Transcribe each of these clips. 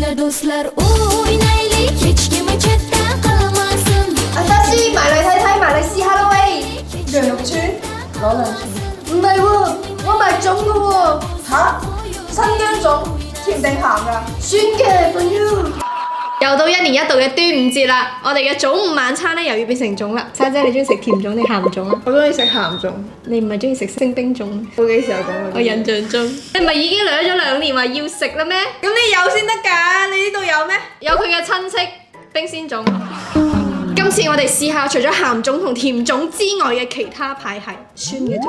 私埋嚟睇睇，埋嚟試下啦喂。羊肉串攞2串。唔係喎，我買粽嘅喎。吓？新疆粽甜定鹹㗎？酸嘅，朋友。又到1年1度嘅端午節啦，我哋嘅早午晚餐咧又要變成粽啦。沙姐，你中意食甜粽定鹹粽啊？我中意食鹹粽。你唔係中意食星冰粽？我幾時有講過？我印象中，你唔係已經兩咗2年話要食啦咩？咁你有先得㗎，你呢度有咩？有佢嘅親戚冰鮮粽。今次我哋試下除咗鹹粽同甜粽之外嘅其他派系酸嘅粽。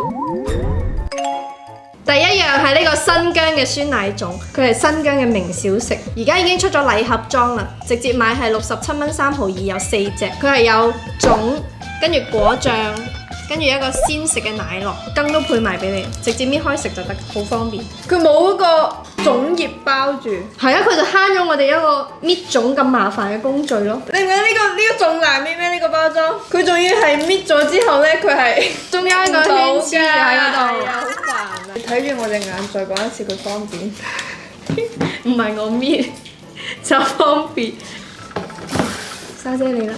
第一樣係呢個新疆嘅酸奶粽，佢係新疆嘅名小食，而家已經出咗禮盒裝啦，直接買係67蚊3毫2，有4隻，佢係有粽，跟住果醬，跟住一個鮮食嘅奶酪，羹都配埋俾你，直接搣開食就得，好方便。佢冇嗰個粽葉包住。係啊，佢就慳咗我哋一個搣粽咁麻煩嘅工序咯。你唔覺得呢個仲難搣咩？呢個包裝，佢仲要係搣咗之後咧，佢係中間個圈黐住喺嗰度，好煩啊！你睇住我隻眼，再講一次佢方便。唔係我搣就方便。沙姐你嚟。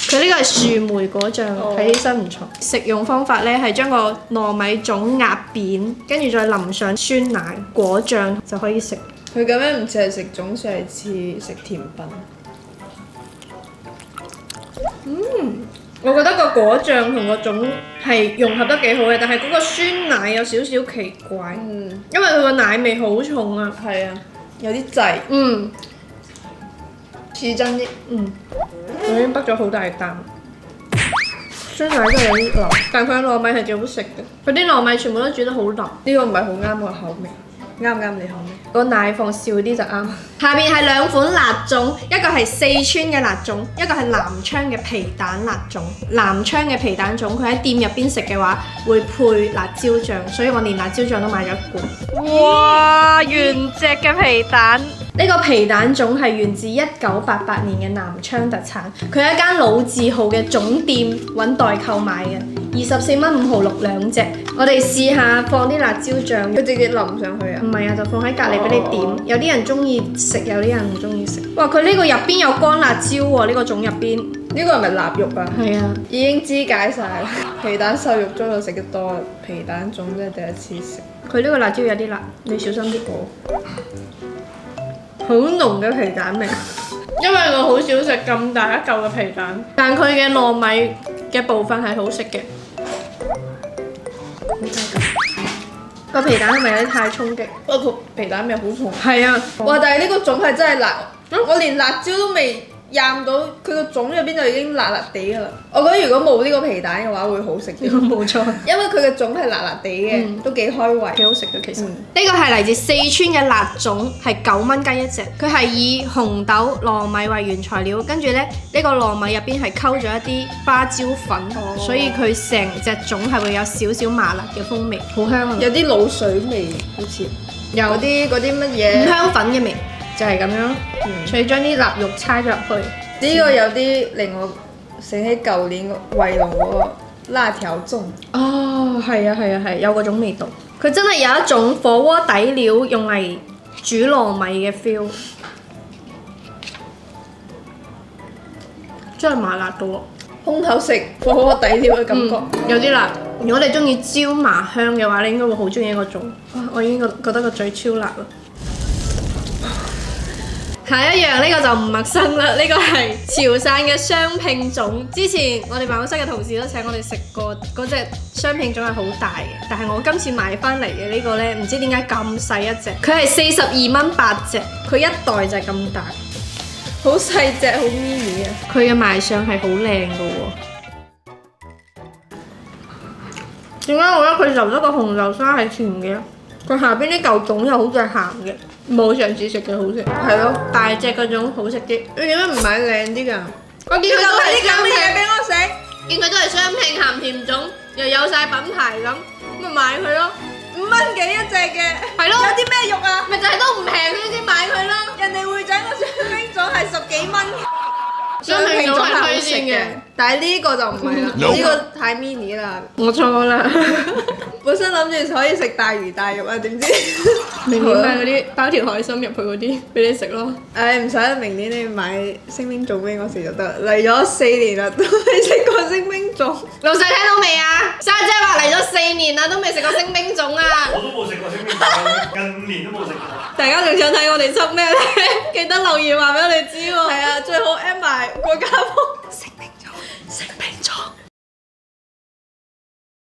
佢呢個係樹莓果醬，睇起身唔錯。食用方法咧係將個糯米粽壓扁，跟住再淋上酸奶果醬就可以食。佢咁樣唔似係食粽，似係似食甜品。我覺得個果醬同個粽係融合得幾好嘅，但係嗰個酸奶有少少奇怪。因為佢個奶味好重啊。係啊，有啲滯。似真啲。我已經畢咗好大啖。酸奶真係有啲腍，但佢嘅糯米係幾好食嘅。佢啲糯米全部都煮得好腍。呢個唔係好啱我口味。啱唔啱你口味？個奶放少啲就啱。下面係2款辣粽，一個係四川嘅辣粽，一個係南昌嘅皮蛋辣粽。南昌嘅皮蛋粽，佢喺店入邊食嘅話會配辣椒醬，所以我連辣椒醬都買咗1罐。哇！原隻嘅皮蛋，呢個皮蛋粽係源自1988年嘅南昌特產，佢係一間老字號嘅粽店揾代購買嘅，24蚊5毫6兩隻。我哋試下放啲辣椒醬，佢直接淋上去啊？唔係啊，就放喺隔離俾你點。有啲人中意食，有啲人唔中意食。哇！佢呢個入邊有乾辣椒喎，呢個粽入邊。呢個係咪臘肉啊？係啊，已經肢解晒啦。皮蛋瘦肉粥就食得多啦，皮蛋粽真係第一次食。佢呢個辣椒有啲辣，你小心啲。好濃嘅皮蛋味，因為我好少食咁大一嚿嘅皮蛋，但佢嘅糯米嘅部分係好食嘅。個皮蛋係咪有啲太衝擊？不過皮蛋味好重。係啊，哇！但係呢個粽係真係辣，我連辣椒都未蘸到，佢個粽入邊就已經辣辣地㗎啦。我覺得如果冇呢個皮蛋嘅話會好食啲。冇錯，因為佢嘅粽係辣辣地嘅，都幾開胃，幾好食嘅其實。呢個係嚟自四川嘅辣粽，係9蚊雞一隻。佢係以紅豆、糯米為原材料，跟住咧呢個糯米入邊係溝咗一啲花椒粉，所以佢成隻粽係會有少少麻辣嘅風味，好香啊！有啲滷水味，好似有啲嗰啲乜嘢五香粉嘅味，就係咁樣。所以將啲臘肉叉咗入去。呢個有啲令我醒起舊年衛龍嗰個辣條粽。哦，係啊，係啊，係，有嗰種味道。佢真係有一種火鍋底料用嚟煮糯米嘅 feel，真係麻辣到喎！空口食火鍋底料嘅感覺，有啲辣。如果你中意椒麻香嘅話，你應該會好中意呢個粽。我已經覺得個嘴超辣啦。下一樣呢個就唔陌生啦，呢個係潮汕嘅雙拼粽。之前我哋辦公室嘅同事都請我哋食過，嗰隻雙拼粽係好大嘅，但係我今次買翻嚟嘅呢個呢，唔知點解咁細一隻，佢係42蚊8隻，佢一袋就係咁大，好細隻，好 mini 啊！佢嘅賣相係好靚嘅喎。點解我覺得佢留咗個紅豆沙係甜嘅？佢下邊啲嚿粽又好似係鹹嘅，冇上次食嘅好食。係咯，大隻嗰種好食啲。你點解唔買靚啲㗎？我見佢都係啲咁嘅嘢俾我食，見佢都係雙拼鹹甜粽，又有晒品牌咁，咪買佢咯。 5蚊幾一隻嘅，係咯。有啲咩肉啊？咪就係都唔平，所以先買佢咯。人哋會長個雙拼粽係10幾蚊。雙拼粽係好推食嘅薦嘅，但係呢個就唔係啦，呢個太 mini 啦。我錯啦，本身諗住可以食大魚大肉啊，點知明年買嗰啲包條海參入去嗰啲俾你食咯。誒唔使啦，明年你買星冰粽俾我食就得。嚟咗4年啦，都未食過星冰粽。老細聽到未啊？沙姐話嚟咗4年啦，都未食過星冰粽啊！我都冇食過星冰粽，近5年都冇食過。大家仲想睇我哋執咩咧？記得留言話俾我哋知喎。係啊，最好 add 埋國家風。